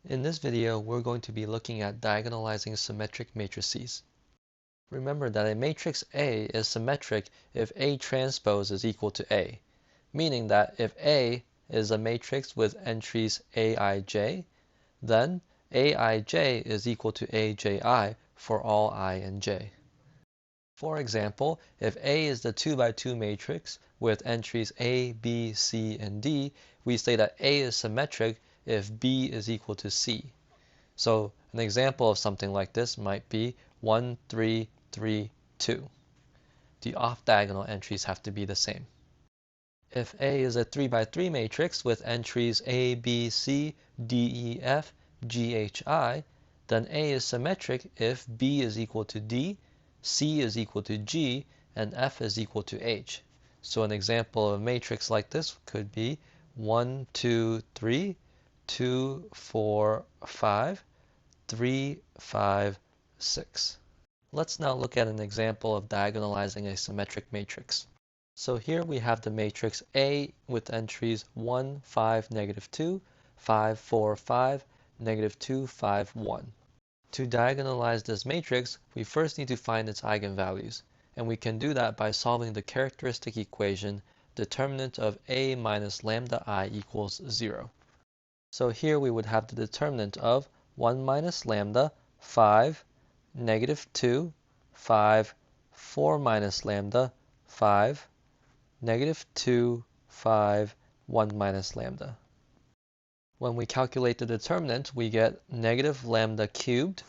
In this video, we're going to be looking at diagonalizing symmetric matrices. Remember that a matrix A is symmetric if A transpose is equal to A, meaning that if A is a matrix with entries Aij, then Aij is equal to Aj for all I and j. For example, if A is the 2 by 2 matrix with entries A, B, C, and D, we say that A is symmetric if B is equal to C. So an example of something like this might be 1, 3, 3, 2. The off-diagonal entries have to be the same. If A is a 3 by 3 matrix with entries A, B, C, D, E, F, G, H, I, then A is symmetric if B is equal to D, C is equal to G, and F is equal to H. So an example of a matrix like this could be 1, 2, 3, 2, 4, 5, 3, 5, 6. Let's now look at an example of diagonalizing a symmetric matrix. So here we have the matrix A with entries 1, 5, negative 2, 5, 4, 5, negative 2, 5, 1. To diagonalize this matrix, we first need to find its eigenvalues, and we can do that by solving the characteristic equation determinant of A minus lambda I equals 0. So here we would have the determinant of 1 minus lambda, 5, negative 2, 5, 4 minus lambda, 5, negative 2, 5, 1 minus lambda. When we calculate the determinant, we get negative lambda cubed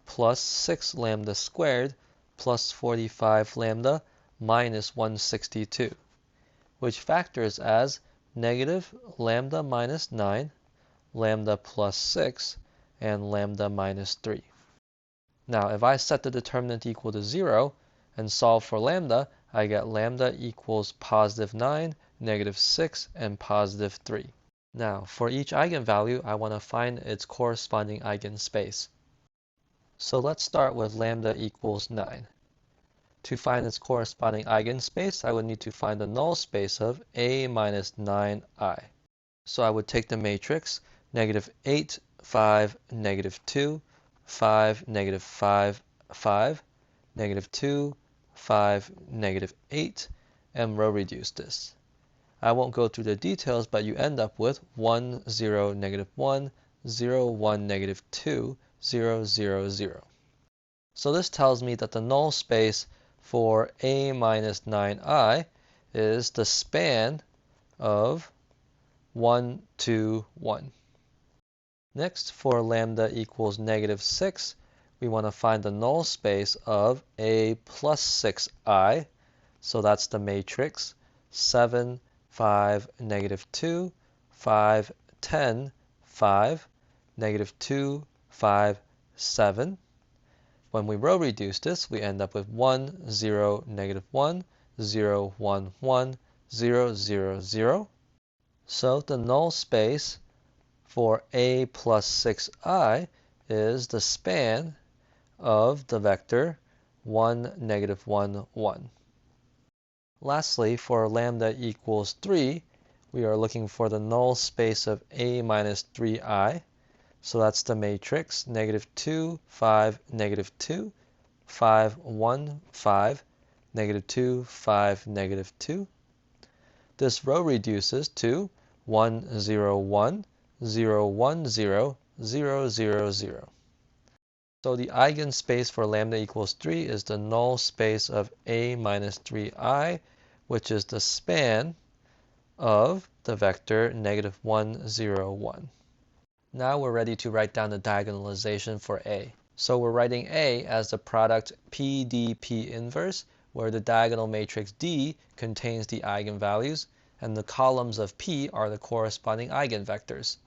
plus 6 lambda squared plus 45 lambda minus 162, which factors as negative lambda minus 9, lambda plus 6, and lambda minus 3. Now, if I set the determinant equal to 0 and solve for lambda, I get lambda equals positive 9, negative 6, and positive 3. Now, for each eigenvalue, I want to find its corresponding eigenspace. So let's start with lambda equals 9. To find its corresponding eigenspace, I would need to find the null space of A minus 9i. So I would take the matrix negative 8, 5, negative 2, 5, negative 5, 5, negative 2, 5, negative 8, and row reduce this. I won't go through the details, but you end up with 1, 0, negative 1, 0, 1, negative 2, 0, 0, 0. So this tells me that the null space for A minus 9i is the span of 1, 2, 1. Next, for lambda equals negative 6, we want to find the null space of A plus 6i. So that's the matrix 7, 5, negative 2, 5, 10, 5, negative 2, 5, 7. When we row reduce this, we end up with 1, 0, negative 1, 0, 1, 1, 0, 0, 0. So the null space for A plus 6i is the span of the vector 1, negative 1, 1. Lastly, for lambda equals 3, we are looking for the null space of A minus 3i. So that's the matrix negative 2, 5, negative 2, 5, 1, 5, negative 2, 5, negative 2. This row reduces to 1, 0, 1, 0, 1, 0, 0, 0, 0. So the eigenspace for lambda equals 3 is the null space of A minus 3i, which is the span of the vector negative 1, 0, 1. Now we're ready to write down the diagonalization for A. So we're writing A as the product PDP inverse, where the diagonal matrix D contains the eigenvalues, and the columns of P are the corresponding eigenvectors.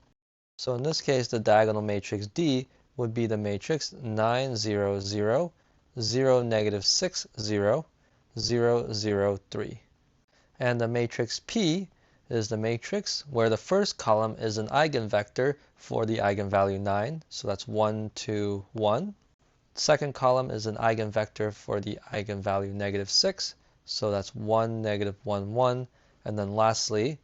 So in this case, the diagonal matrix D would be the matrix 9, 0, 0, 0, negative 6, 0, 0, 0, 3. And the matrix P is the matrix where the first column is an eigenvector for the eigenvalue 9, so that's 1, 2, 1. Second column is an eigenvector for the eigenvalue negative 6, so that's 1, negative 1, 1. And then lastly,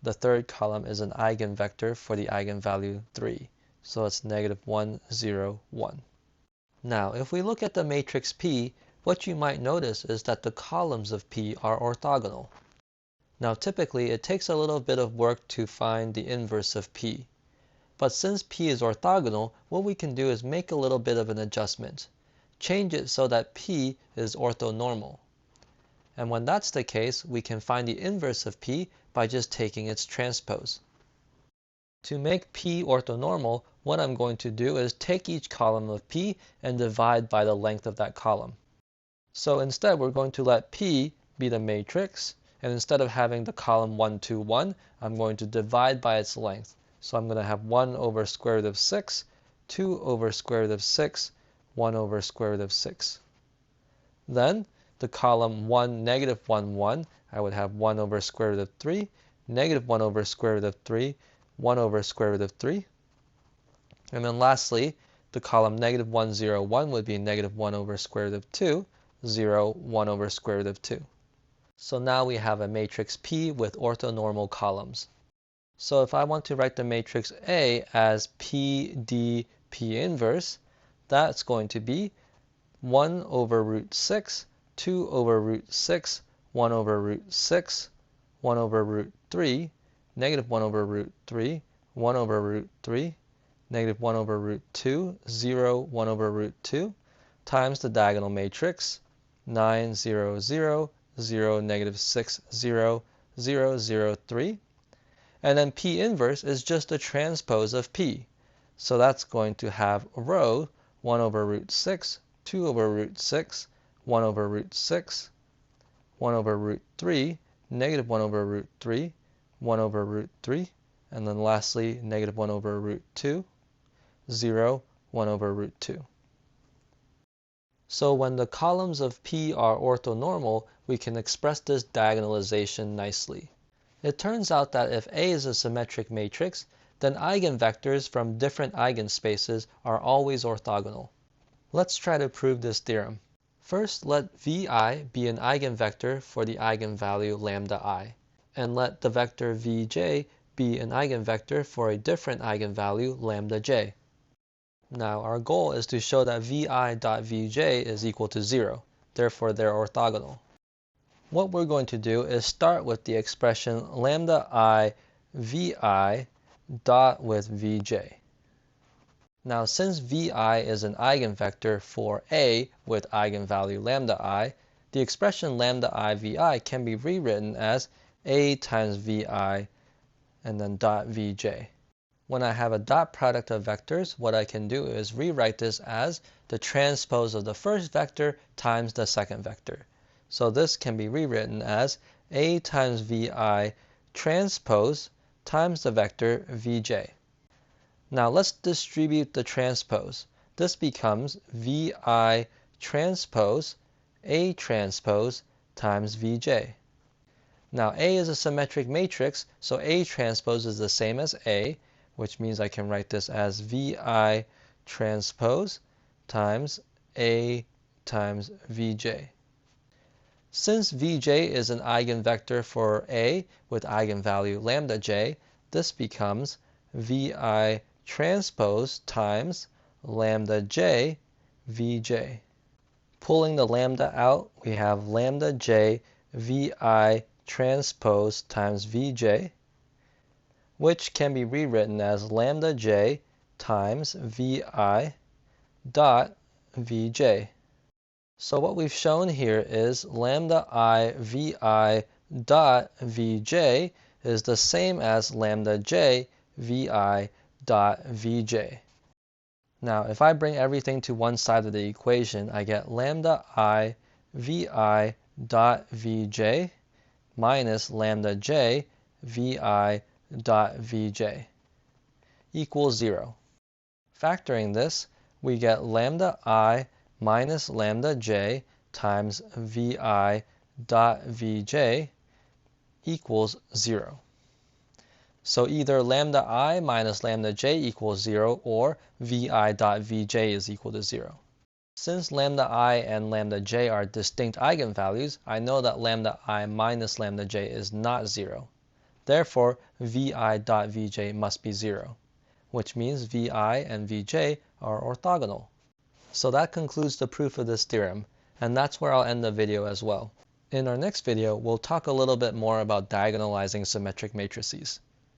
the third column is an eigenvector for the eigenvalue 3, So it's negative 1, 0, 1. Now, if we look at the matrix P, what you might notice is that the columns of P are orthogonal. Now, typically, it takes a little bit of work to find the inverse of P. But since P is orthogonal, what we can do is make a little bit of an adjustment. Change it so that P is orthonormal. And when that's the case, we can find the inverse of P by just taking its transpose. To make P orthonormal, what I'm going to do is take each column of P and divide by the length of that column. So instead, we're going to let P be the matrix, and instead of having the column 1, 2, 1, I'm going to divide by its length. So I'm going to have 1 over square root of 6, 2 over square root of 6, 1 over square root of 6. Then, the column 1, negative 1, 1, I would have 1 over square root of 3, negative 1 over square root of 3, 1 over square root of 3. And then lastly, the column negative 1, 0, 1 would be negative 1 over square root of 2, 0, 1 over square root of 2. So now we have a matrix P with orthonormal columns. So if I want to write the matrix A as P, D, P inverse, that's going to be 1 over root 6, 2 over root 6, 1 over root 6, 1 over root 3, negative 1 over root 3, 1 over root 3, negative 1 over root 2, 0, 1 over root 2, times the diagonal matrix, 9, 0, 0, 0, negative 6, 0, 0, 0, 3. And then P inverse is just a transpose of P. So that's going to have a row 1 over root 6, 2 over root 6, 1 over root 6, 1 over root 3, negative 1 over root 3, 1 over root 3, and then lastly negative 1 over root 2, 0, 1 over root 2. So when the columns of P are orthonormal, we can express this diagonalization nicely. It turns out that if A is a symmetric matrix, then eigenvectors from different eigenspaces are always orthogonal. Let's try to prove this theorem. First, let Vi be an eigenvector for the eigenvalue lambda I, and let the vector Vj be an eigenvector for a different eigenvalue lambda j. Now, our goal is to show that Vi.Vj is equal to 0, therefore they're orthogonal. What we're going to do is start with the expression lambda I Vi dot with Vj. Now, since Vi is an eigenvector for A with eigenvalue lambda I, the expression lambda I Vi can be rewritten as A times Vi and then dot Vj. When I have a dot product of vectors, what I can do is rewrite this as the transpose of the first vector times the second vector. So this can be rewritten as A times Vi transpose times the vector Vj. Now let's distribute the transpose. This becomes Vi transpose A transpose times Vj. Now A is a symmetric matrix, so A transpose is the same as A, which means I can write this as Vi transpose times A times Vj. Since Vj is an eigenvector for A with eigenvalue lambda j, this becomes Vi transpose times lambda j Vj. Pulling the lambda out, we have lambda j Vi transpose times Vj, which can be rewritten as lambda j times Vi dot Vj. So what we've shown here is lambda I Vi dot Vj is the same as lambda j Vi dot Vj. Now, if I bring everything to one side of the equation, I get lambda I Vi dot Vj minus lambda j Vi dot Vj equals 0. Factoring this, we get lambda I minus lambda j times Vi dot Vj equals 0. So either lambda I minus lambda j equals 0 or Vi dot Vj is equal to 0. Since lambda I and lambda j are distinct eigenvalues, I know that lambda I minus lambda j is not 0. Therefore, Vi dot Vj must be 0. which means Vi and Vj are orthogonal. So that concludes the proof of this theorem, and that's where I'll end the video as well. In our next video, we'll talk a little bit more about diagonalizing symmetric matrices.